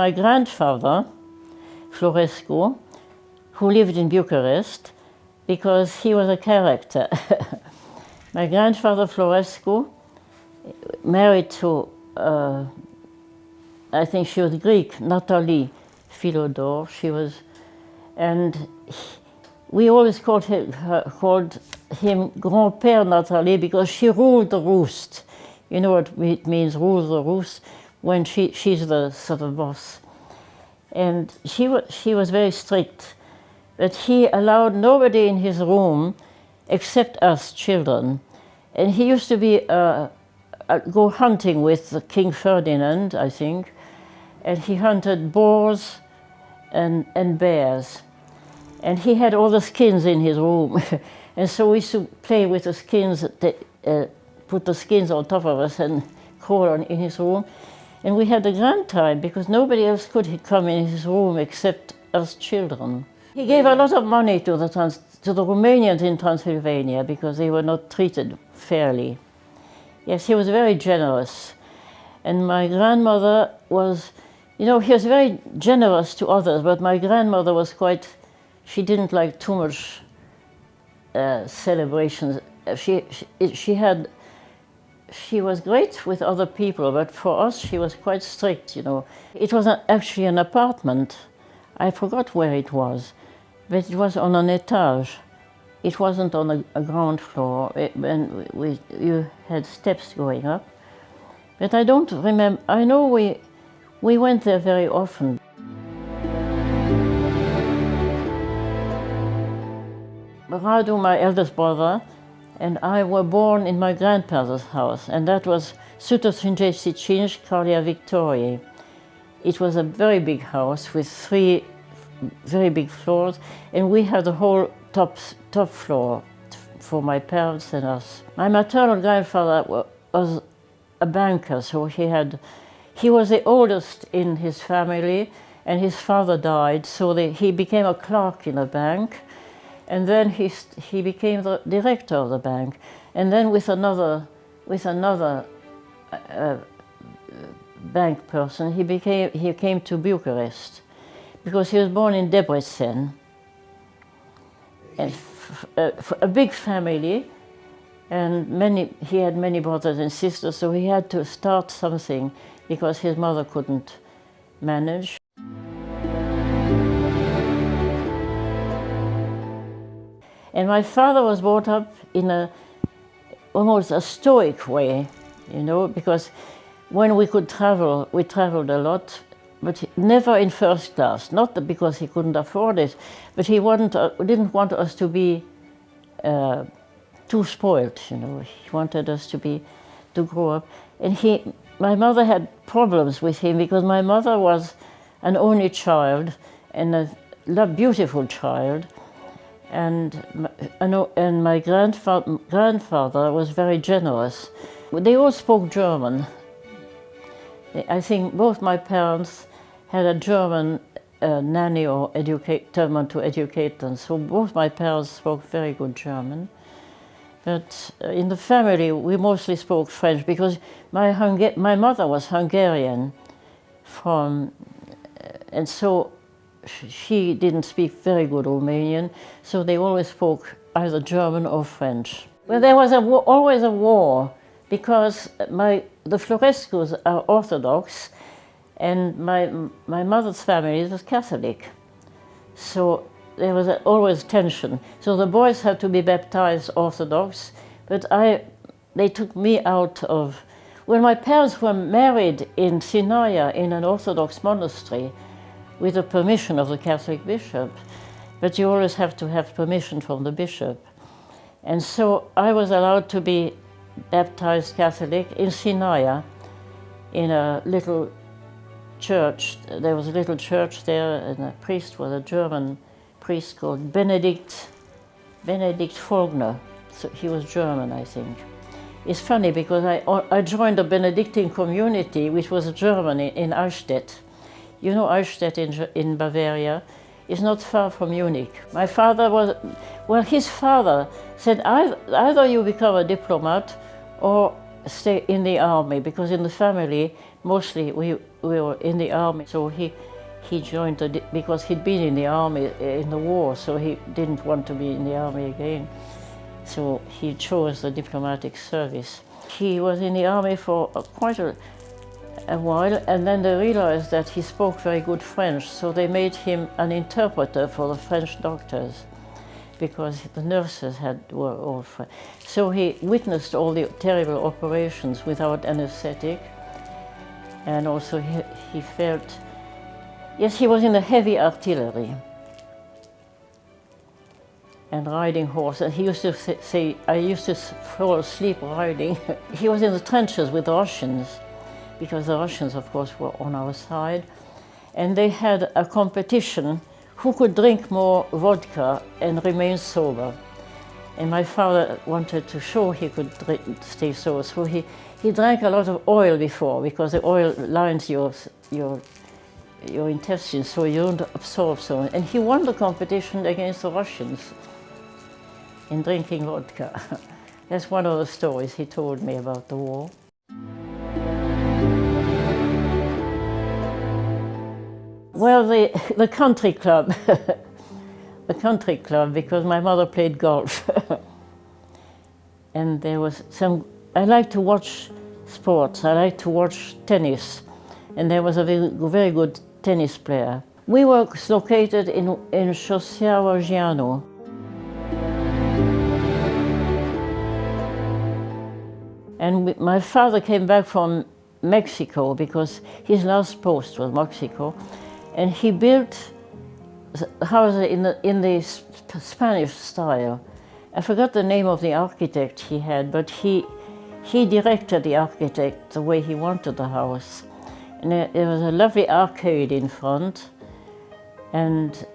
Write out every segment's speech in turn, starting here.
my grandfather, Florescu, who lived in Bucharest, because he was a character. My grandfather, Florescu, married to, I think she was Greek, Natalie Philodor, she was, and we always called him Grand-Père Nathalie because she ruled the roost. You know what it means, rule the roost, when she's the sort of boss. And she was very strict, but he allowed nobody in his room except us children. And he used to be go hunting with King Ferdinand, I think, and he hunted boars and bears. And he had all the skins in his room. And so we used to play with the skins, put the skins on top of us and crawl in his room. And we had a grand time because nobody else could come in his room except us children. He gave a lot of money to the Romanians in Transylvania because they were not treated fairly. Yes, he was very generous. And my grandmother was, you know, he was very generous to others, but my grandmother was quite, she didn't like too much celebrations. She was great with other people, but for us she was quite strict, you know. It was actually an apartment. I forgot where it was, but it was on an étage. It wasn't on a ground floor, and you had steps going up. But I don't remember, I know we went there very often. Radu, my eldest brother, and I were born in my grandfather's house, and that was 135 Carlia Victoriei. It was a very big house with 3 very big floors, and we had the whole top floor for my parents and us. My maternal grandfather was a banker, so he was the oldest in his family, and his father died, so he became a clerk in a bank. And then he became the director of the bank. And then with another bank person, he came to Bucharest because he was born in Debrecen. And a big family, and he had many brothers and sisters, so he had to start something because his mother couldn't manage. And my father was brought up in almost a stoic way, you know, because when we could travel, we traveled a lot, but never in first class. Not because he couldn't afford it, but he didn't want us to be too spoiled, you know. He wanted us to grow up. And my mother had problems with him because my mother was an only child and a beautiful child. And my grandfather was very generous. They all spoke German. I think both my parents had a German nanny or someone to educate them, so both my parents spoke very good German. But in the family, we mostly spoke French because my mother was Hungarian, and so she didn't speak very good Romanian, so they always spoke either German or French. Well, there was always a war because the Florescus are Orthodox and my mother's family was Catholic. So there was always tension. So the boys had to be baptized Orthodox, but they took me out of... When my parents were married in Sinaia in an Orthodox monastery, with the permission of the Catholic bishop, but you always have to have permission from the bishop. And so I was allowed to be baptized Catholic in Sinaia, in a little church. There was a little church there, and the priest was a German priest called Benedict Folgner. So he was German, I think. It's funny because I joined a Benedictine community, which was German in Eichstätt. You know, Eichstätt in Bavaria is not far from Munich. My father his father said, either you become a diplomat or stay in the army, because in the family, mostly we were in the army, so he joined because he'd been in the army in the war, so he didn't want to be in the army again. So he chose the diplomatic service. He was in the army for quite a while, and then they realized that he spoke very good French, so they made him an interpreter for the French doctors, because the nurses were all French. So he witnessed all the terrible operations without anesthetic, and also he felt, yes, he was in the heavy artillery and riding horse, and he used to say, I used to fall asleep riding. He was in the trenches with the Russians, because the Russians, of course, were on our side, and they had a competition who could drink more vodka and remain sober. And my father wanted to show he could stay sober, so he drank a lot of oil before, because the oil lines your intestines, so you don't absorb so much. And he won the competition against the Russians in drinking vodka. That's one of the stories he told me about the war. Well, the country club. The country club, because my mother played golf. And there was I like to watch sports, I like to watch tennis. And there was a very good tennis player. We were located in Giano. And my father came back from Mexico, because his last post was Mexico, and he built houses in the Spanish style. I forgot the name of the architect he had, but he directed the architect the way he wanted the house. And there was a lovely arcade in front, and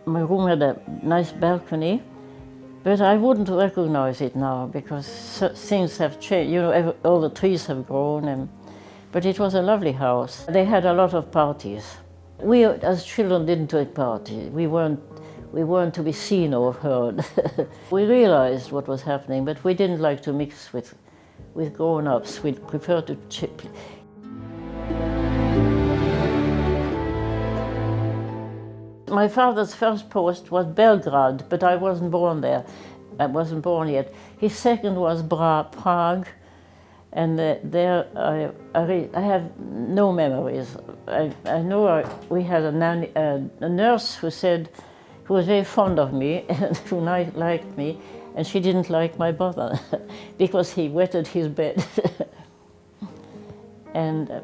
my room had a nice balcony, but I wouldn't recognize it now, because things have changed. You know, all the trees have grown, but it was a lovely house. They had a lot of parties. We, as children, didn't take part. We weren't to be seen or heard. We realized what was happening, but we didn't like to mix with grown-ups. We preferred to chip. My father's first post was Belgrade, but I wasn't born there. I wasn't born yet. His second was Prague, and there I have no memories. I know we had a nurse who was very fond of me and who liked me, and she didn't like my brother because he wetted his bed. And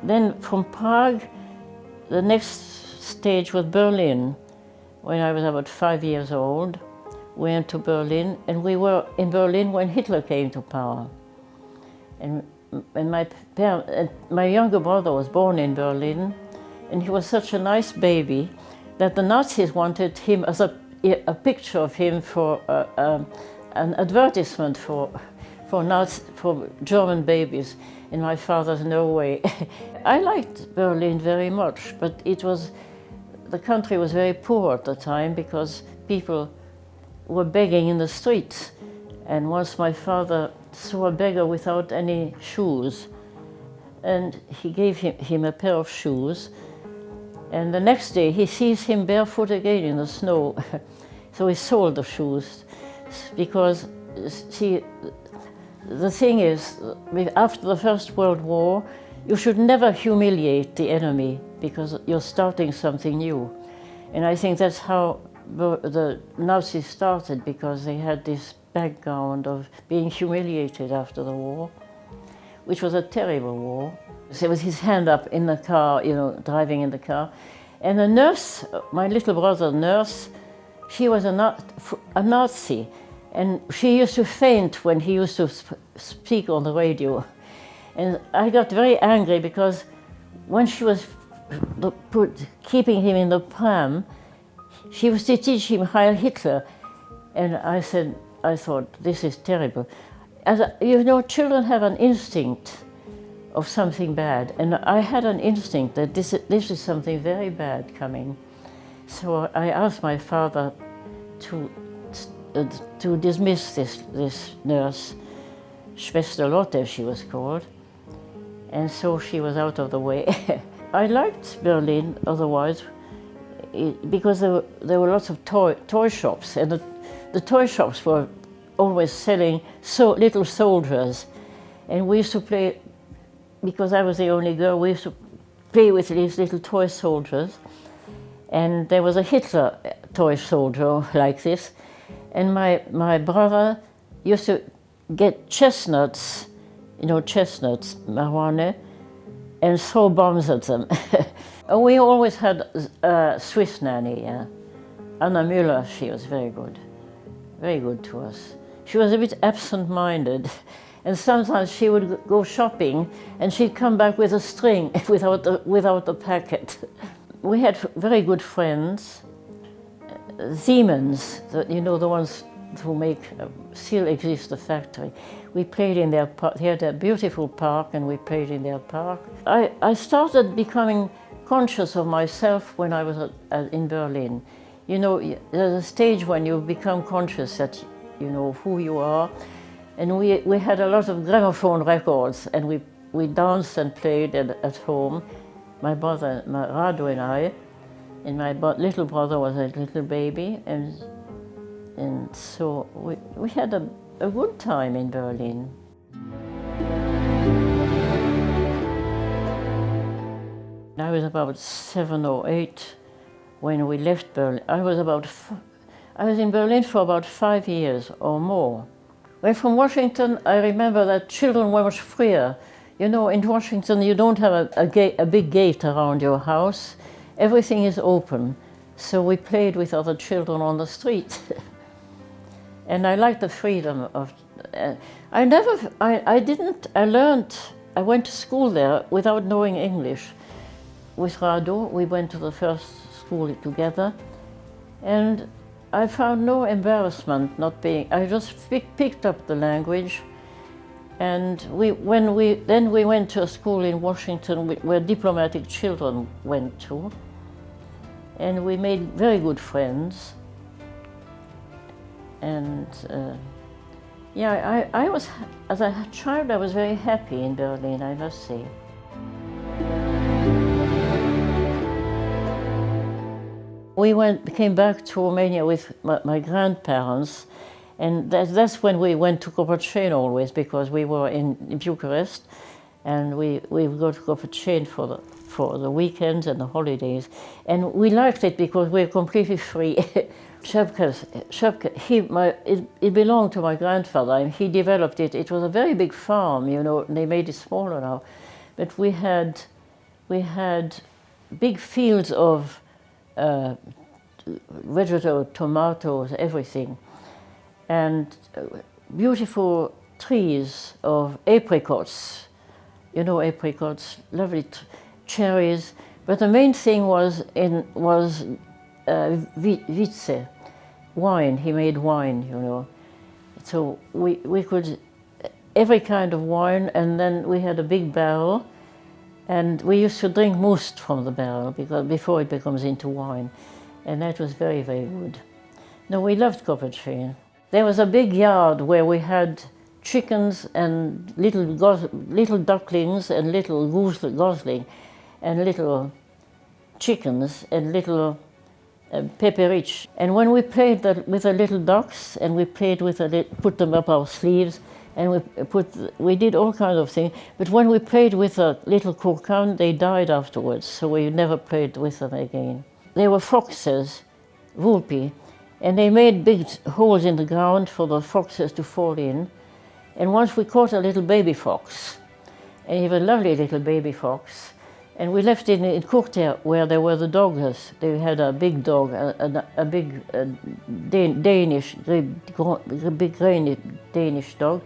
then from Prague, the next stage was Berlin. When I was about 5 years old, we went to Berlin, and we were in Berlin when Hitler came to power. And my younger brother was born in Berlin, and he was such a nice baby that the Nazis wanted him as a picture of him for an advertisement for German babies. And my father's no way. I liked Berlin very much, but the country was very poor at the time, because people were begging in the streets. And once my father saw a beggar without any shoes, and he gave him a pair of shoes, and the next day he sees him barefoot again in the snow. So he sold the shoes, because, see, the thing is, after the First World War, you should never humiliate the enemy, because you're starting something new. And I think that's how the Nazis started, because they had this background of being humiliated after the war, which was a terrible war. So with his hand up in the car, you know, driving in the car. And the nurse, my little brother nurse, she was a Nazi. And she used to faint when he used to speak on the radio. And I got very angry, because when she was keeping him in the pram, she was to teach him Heil Hitler. And I thought, this is terrible. As you know, children have an instinct of something bad. And I had an instinct that this is something very bad coming. So I asked my father to dismiss this nurse, Schwester Lotte she was called. and so she was out of the way. I liked Berlin otherwise, because there were lots of toy shops, and the toy shops were always selling little soldiers, and we used to play, because I was the only girl, we used to play with these little toy soldiers, and there was a Hitler toy soldier like this, and my brother used to get chestnuts, chestnuts, marijuana, and throw bombs at them. And we always had a Swiss nanny, yeah. Anna Müller, she was very good to us. She was a bit absent-minded, and sometimes she would go shopping and she'd come back with a string without the packet. We had very good friends. Siemens, the ones who make, still exist, the factory. We played in their park. They had a beautiful park, and we played in their park. I started becoming conscious of myself when I was in Berlin. There's a stage when you become conscious that who you are. And we had a lot of gramophone records, and we danced and played at home. My brother, Rado and I, and my little brother was a little baby, and so we had a good time in Berlin. I was about 7 or 8 when we left Berlin. I was in Berlin for about 5 years or more. When from Washington, I remember that children were much freer. In Washington, you don't have a big gate around your house. Everything is open. So we played with other children on the street. And I liked the freedom of... I went to school there without knowing English. With Rado, we went to the first school together, and I found no embarrassment not being... I just picked up the language, and then we went to a school in Washington where diplomatic children went to, and we made very good friends. And I was, as a child, I was very happy in Berlin, I must say. We came back to Romania with my grandparents, and that's when we went to Copercen always, because we were in Bucharest, and we go to Copercen for the weekends and the holidays, and we liked it because we were completely free. It belonged to my grandfather, and he developed it. It was a very big farm, they made it smaller now, but we had big fields of vegetables, tomatoes, everything, and beautiful trees of apricots, apricots, lovely cherries. But the main thing was Vice, wine. He made wine, So we could, every kind of wine, and then we had a big barrel, and we used to drink mousse from the barrel before it becomes into wine, and that was very, very good. No, we loved Copercen. There was a big yard where we had chickens and little ducklings and little gosling and little chickens and little pepperich. And when we played with the little ducks, and we played with put them up our sleeves, and we did all kinds of things. But when we played with a little courcan, they died afterwards, so we never played with them again. They were foxes, vulpi, and they made big holes in the ground for the foxes to fall in. And once we caught a little baby fox, and he was a lovely little baby fox, and we left it in Courtier, where there were the dogs. They had a big dog, a big Danish dog,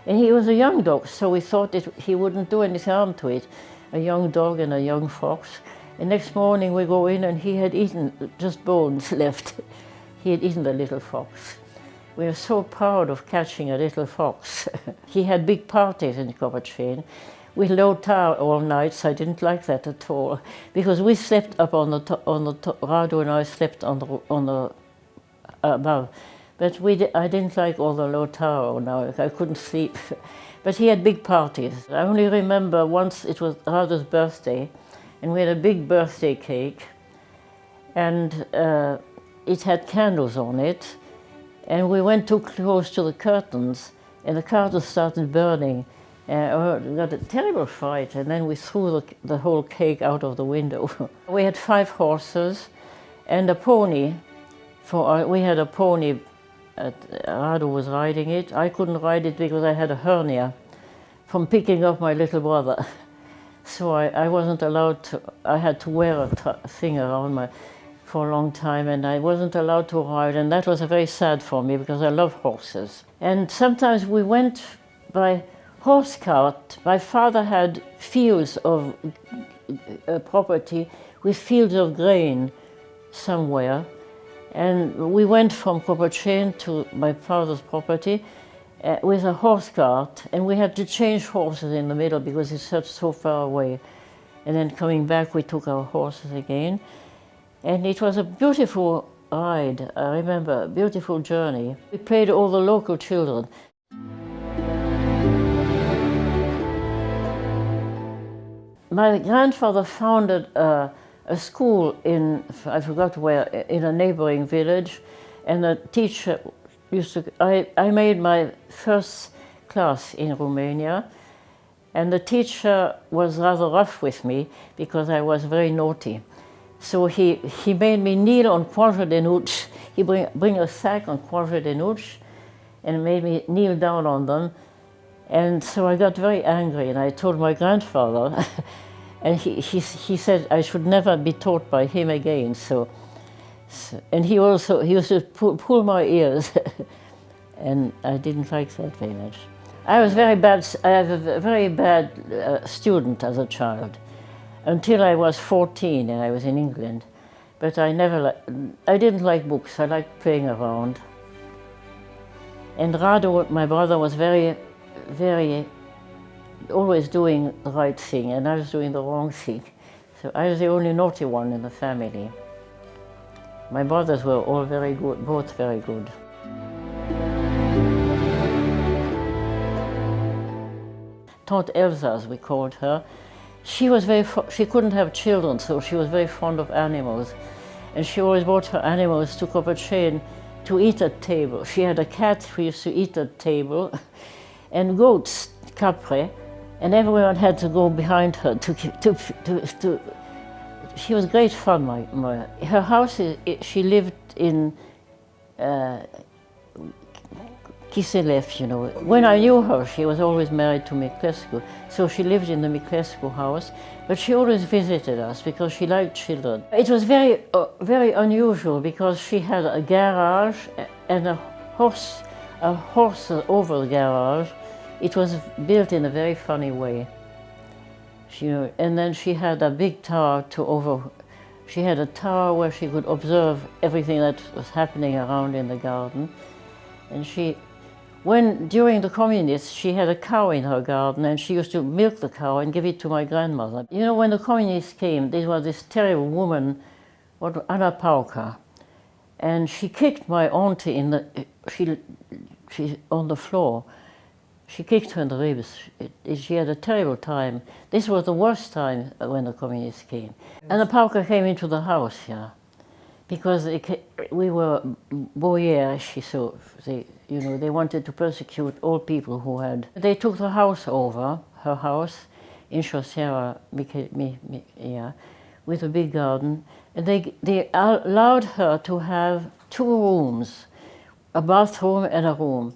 and he was a young dog, so we thought he wouldn't do any harm to it. A young dog and a young fox. And next morning we go in, and he had eaten just bones left. He had eaten the little fox. We were so proud of catching a little fox. He had big parties in Copercen. We low tar all night, so I didn't like that at all, because we slept up on the Rado and I slept on the above, but I didn't like all the low tar all night. I couldn't sleep. But he had big parties. I only remember once it was Rado's birthday, and we had a big birthday cake, and it had candles on it, and we went too close to the curtains, and the curtains started burning. We got a terrible fright, and then we threw the whole cake out of the window. We had 5 horses and a pony. We had a pony. Rado was riding it. I couldn't ride it because I had a hernia from picking up my little brother. So I wasn't allowed to, I had to wear a thing around for a long time, and I wasn't allowed to ride, and that was very sad for me because I love horses. And sometimes we went by horse cart. My father had fields of property with fields of grain somewhere. And we went from Copacabana to my father's property with a horse cart, and we had to change horses in the middle because it's so far away. And then coming back, we took our horses again. And it was a beautiful ride, I remember, a beautiful journey. We played all the local children. My grandfather founded a school in, I forgot where, in a neighboring village, and the teacher used to, I made my first class in Romania, and the teacher was rather rough with me because I was very naughty. So he made me kneel on croix de nuche. He bring a sack on croix de nuche and made me kneel down on them. And so I got very angry, and I told my grandfather, and he said I should never be taught by him again. And he used to pull my ears, and I didn't like that very much. I was very bad. I was a very bad student as a child, until I was 14 and I was in England. But I didn't like books. I liked playing around. And Rado, my brother, was very always doing the right thing, and I was doing the wrong thing. So I was the only naughty one in the family. My brothers were all very good, both very good. Tante Elsa, as we called her, she couldn't have children, so she was very fond of animals. And she always brought her animals to Copacabana to eat at table. She had a cat who used to eat at table, and goats, capre, and everyone had to go behind her to she was great fun. Her house, she lived in Kiselev, you know. When I knew her, she was always married to Miclescu, so she lived in the Miclescu house, but she always visited us because she liked children. It was very unusual because she had a garage and a horse over the garage. It was built in a very funny way. And then she had a big tower she had a tower where she could observe everything that was happening around in the garden. And during the communists, she had a cow in her garden, and she used to milk the cow and give it to my grandmother. You know, when the communists came, there was this terrible woman, Anna Pauka, and she kicked my auntie on the floor. She kicked her in the ribs. She had a terrible time. This was the worst time when the communists came. And the Pauka came into the house, yeah, because we were boyar, they wanted to persecute all people who had. They took the house over, her house, in Chaussera, with a big garden, and they allowed her to have 2 rooms, a bathroom and a room.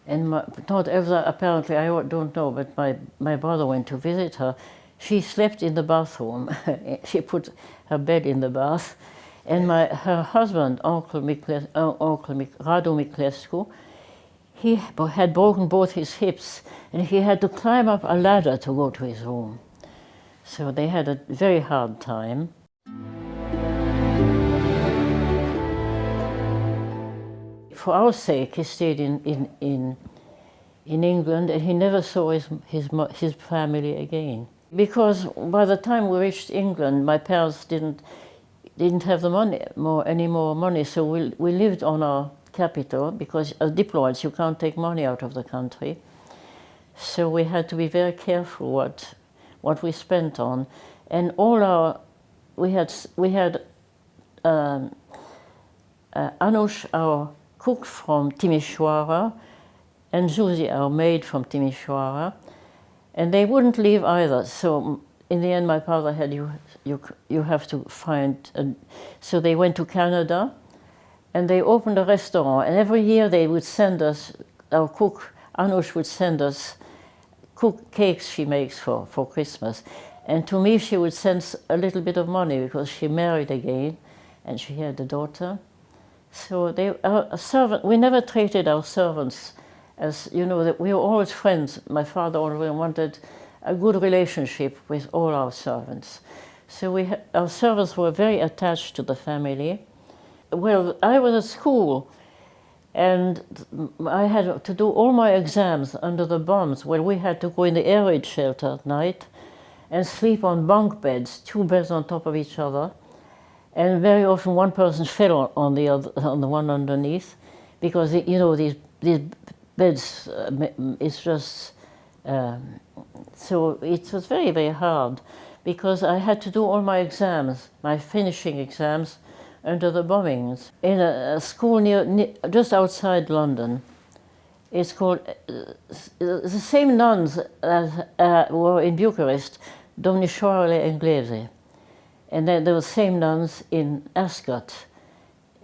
And Tante Elsa, apparently, I don't know, but my brother went to visit her. She slept in the bathroom. She put her bed in the bath. And her husband, Rado Miclescu, he had broken both his hips, and he had to climb up a ladder to go to his room. So they had a very hard time. For our sake, he stayed in England, and he never saw his family again. Because by the time we reached England, my parents didn't have any more money, so we lived on our capital, because as diplomats you can't take money out of the country. So we had to be very careful what we spent on, and we had Anush, our cook from Timișoara, and Zuzi, our maid from Timișoara, and they wouldn't leave either. So in the end, my father had you have to find. So they went to Canada, and they opened a restaurant. And every year they would send us, our cook Anush would send us cakes she makes for Christmas, and to me she would send a little bit of money because she married again, and she had a daughter. So we never treated our servants as, you know, that we were always friends. My father always wanted a good relationship with all our servants. So our servants were very attached to the family. Well, I was at school, and I had to do all my exams under the bombs. Well, we had to go in the air raid shelter at night and sleep on bunk beds, 2 beds on top of each other. And very often one person fell on the one underneath, because you know these beds. It's just so it was very, very hard, because I had to do all my exams, my finishing exams, under the bombings in a school near just outside London. It's called the same nuns as were in Bucharest, Domnișoarele Engleze. And then there were the same nuns in Ascot.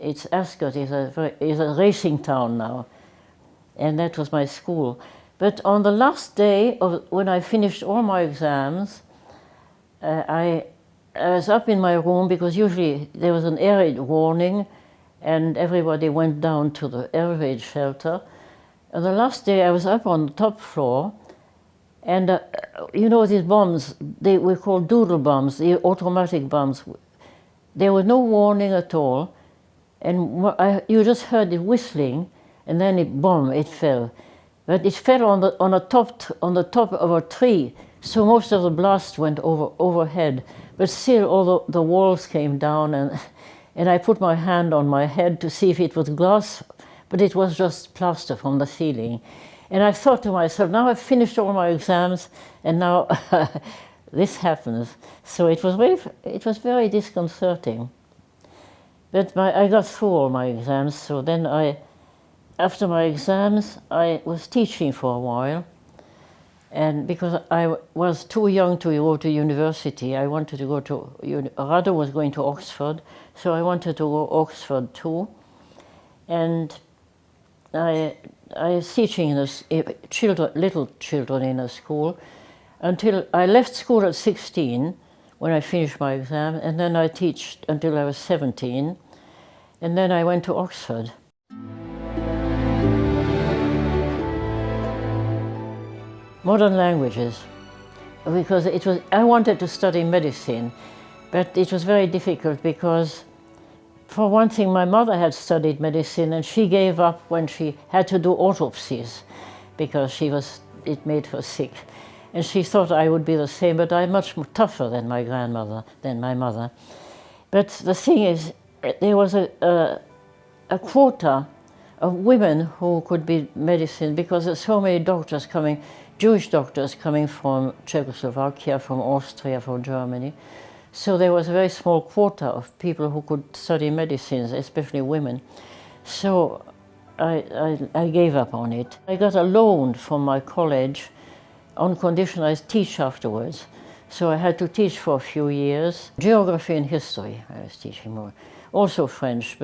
Ascot is a racing town now, and that was my school. But on the last day when I finished all my exams, I was up in my room, because usually there was an air raid warning, and everybody went down to the air raid shelter. And the last day I was up on the top floor. And you know, these bombs, they were called doodle bombs, the automatic bombs. There was no warning at all, and you just heard it whistling, and then it fell. But it fell on the top of a tree, so most of the blast went overhead. But still, all the walls came down, and I put my hand on my head to see if it was glass, but it was just plaster from the ceiling. And I thought to myself, now I've finished all my exams, and now this happens. So it was very disconcerting. But I got through all my exams. So then after my exams, I was teaching for a while. And because I was too young to go to university, I wanted to go to, Rado was going to Oxford, so I wanted to go to Oxford too. And I was teaching little children in a school until I left school at 16 when I finished my exam, and then I taught until I was 17, and then I went to Oxford. Modern languages, because I wanted to study medicine, but it was very difficult because, for one thing, my mother had studied medicine, and she gave up when she had to do autopsies because it made her sick. And she thought I would be the same, but I'm much more tougher than my mother. But the thing is, there was a quota of women who could be medicine, because there's so many doctors coming, Jewish doctors coming from Czechoslovakia, from Austria, from Germany. So there was a very small quota of people who could study medicines, especially women. So I gave up on it. I got a loan from my college on condition I teach afterwards. So I had to teach for a few years. Geography and history I was teaching more. Also French,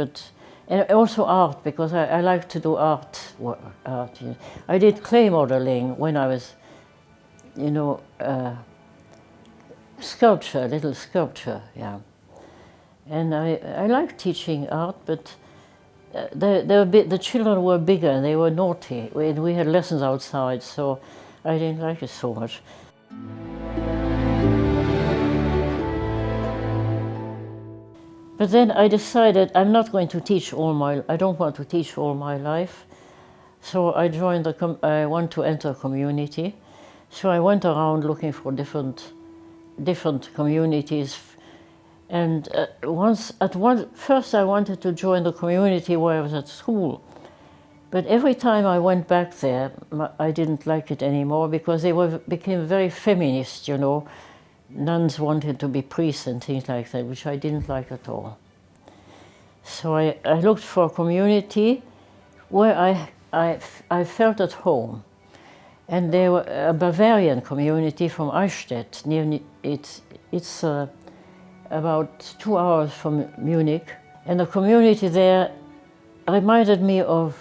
and also art, because I like to do art. I did clay modeling when I was, sculpture, little sculpture, yeah. And I like teaching art, but the children were bigger and they were naughty. We had lessons outside, so I didn't like it so much. But then I decided I don't want to teach all my life. So I want to enter a community. So I went around looking for different communities. And first I wanted to join the community where I was at school. But every time I went back there, I didn't like it anymore because they became very feminist, you know. Nuns wanted to be priests and things like that, which I didn't like at all. So I looked for a community where I felt at home. And they were a Bavarian community from Eichstätt. It's about 2 hours from Munich. And the community there reminded me of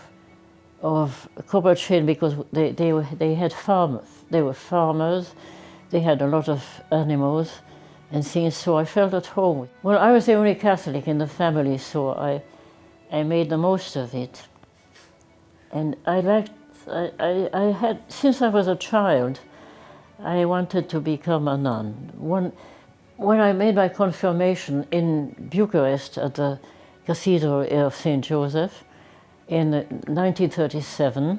Kobelchen because they had farmers. They were farmers. They had a lot of animals and things, so I felt at home. Well, I was the only Catholic in the family, so I made the most of it. And I had, since I was a child, I wanted to become a nun. When I made my confirmation in Bucharest at the Cathedral of St. Joseph in 1937,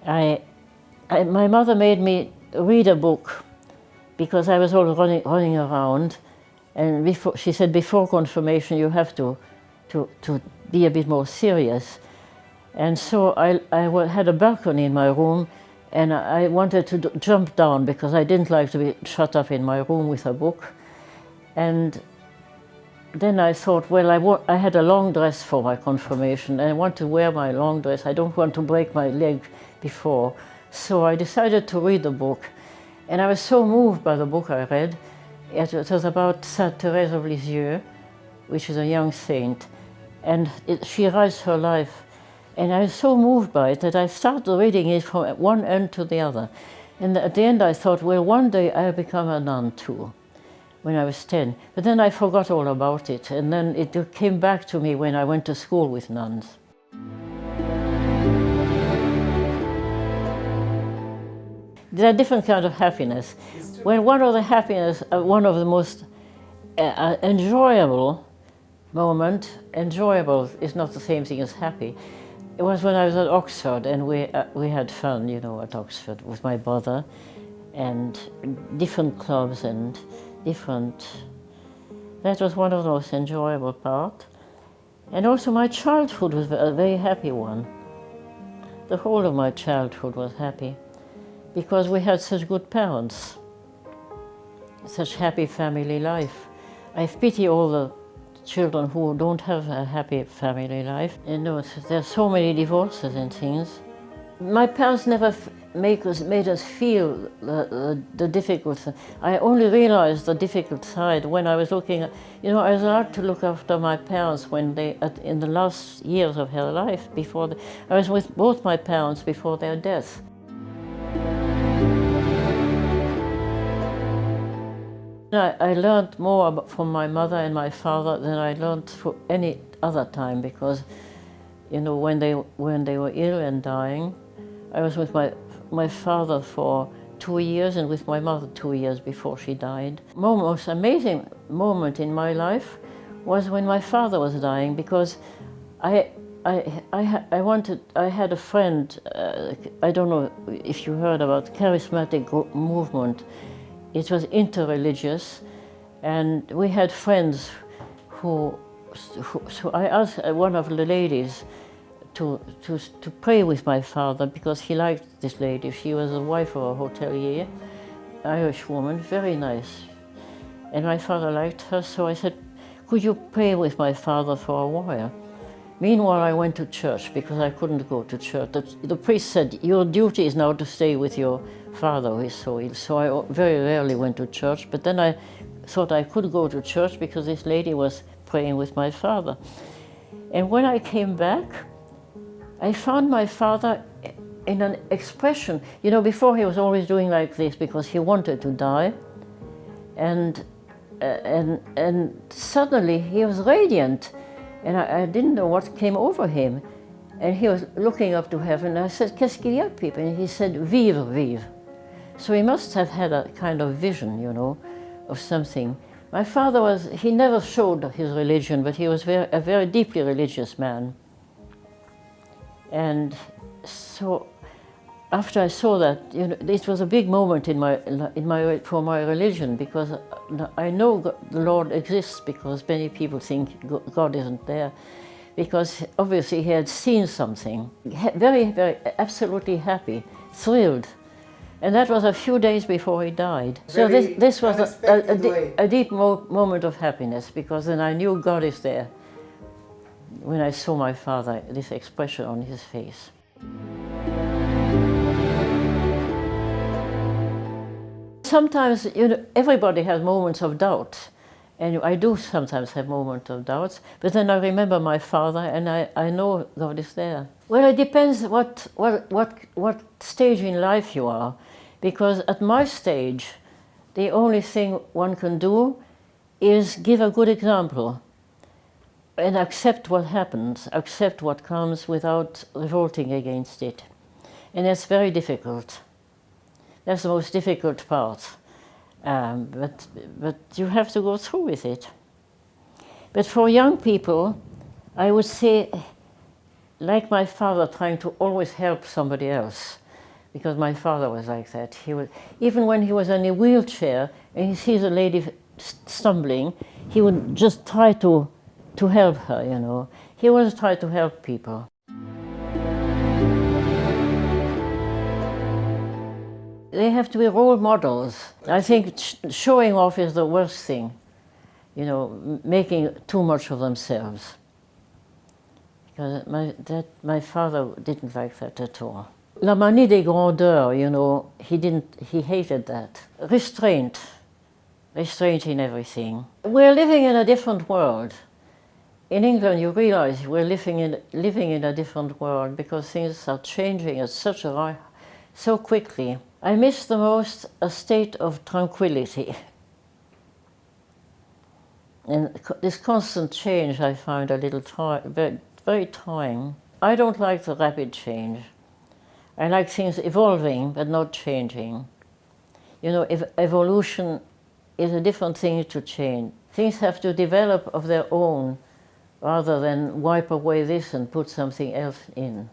my mother made me read a book because I was all running around, and she said before confirmation you have to be a bit more serious. And so I had a balcony in my room, and I wanted to jump down because I didn't like to be shut up in my room with a book. And then I thought, well, I had a long dress for my confirmation, and I want to wear my long dress. I don't want to break my leg before. So I decided to read the book. And I was so moved by the book I read. It was about Sainte Thérèse of Lisieux, which is a young saint. And she writes her life. And I was so moved by it that I started reading it from one end to the other. And at the end I thought, well, one day I'll become a nun too, when I was 10. But then I forgot all about it. And then it came back to me when I went to school with nuns. There are different kinds of happiness. When one of the most enjoyable moment, enjoyable is not the same thing as happy. It was when I was at Oxford, and we had fun, you know, at Oxford with my brother, and different clubs and different. That was one of the most enjoyable parts. And also my childhood was a very happy one. The whole of my childhood was happy, because we had such good parents, such happy family life. I pity all the children who don't have a happy family life. You know, there's so many divorces and things. My parents never made us feel the difficult. I only realized the difficult side when I was looking at, you know, I was allowed to look after my parents when in the last years of her life, I was with both my parents before their death. I learned more from my mother and my father than I learned for any other time, because, you know, when they were ill and dying, I was with my father for 2 years and with my mother 2 years before she died. The most amazing moment in my life was when my father was dying, because I had a friend, I don't know if you heard about charismatic movement. It was interreligious, and we had friends so I asked one of the ladies to pray with my father, because he liked this lady. She was the wife of a hotelier, Irish woman, very nice. And my father liked her, so I said, could you pray with my father for a while? Meanwhile, I went to church because I couldn't go to church. The priest said, your duty is now to stay with your father who is so ill. So I very rarely went to church, but then I thought I could go to church because this lady was praying with my father. And when I came back, I found my father in an expression. You know, before he was always doing like this because he wanted to die. And suddenly he was radiant. And I didn't know what came over him. And he was looking up to heaven. And I said, qu'est-ce qu'il y a, Pip? And he said, vivre, vivre. So he must have had a kind of vision, you know, of something. My father he never showed his religion, but he was a very deeply religious man. And so after I saw that, you know, it was a big moment for my religion, because I know the Lord exists, because many people think God isn't there. because obviously he had seen something. Very, very, absolutely happy, thrilled. And that was a few days before he died. So this was a deep moment of happiness, because then I knew God is there. When I saw my father, this expression on his face. Sometimes, you know, everybody has moments of doubt. And I do sometimes have moments of doubts, but then I remember my father and I know God is there. Well, it depends what stage in life you are, because at my stage, the only thing one can do is give a good example and accept what happens, accept what comes without revolting against it. And that's very difficult. That's the most difficult part. But you have to go through with it. But for young people, I would say, like my father, trying to always help somebody else, because my father was like that. He would, even when he was in a wheelchair and he sees a lady stumbling, he would just try to help her, you know. He always tried to help people. They have to be role models. I think showing off is the worst thing, you know, making too much of themselves. Because my father didn't like that at all. La manie des grandeurs, you know, he hated that. Restraint in everything. We're living in a different world. In England, you realize we're living in a different world, because things are changing at so quickly. I miss the most a state of tranquility. And this constant change I find a little very trying. I don't like the rapid change. I like things evolving but not changing. You know, evolution is a different thing to change. Things have to develop of their own rather than wipe away this and put something else in.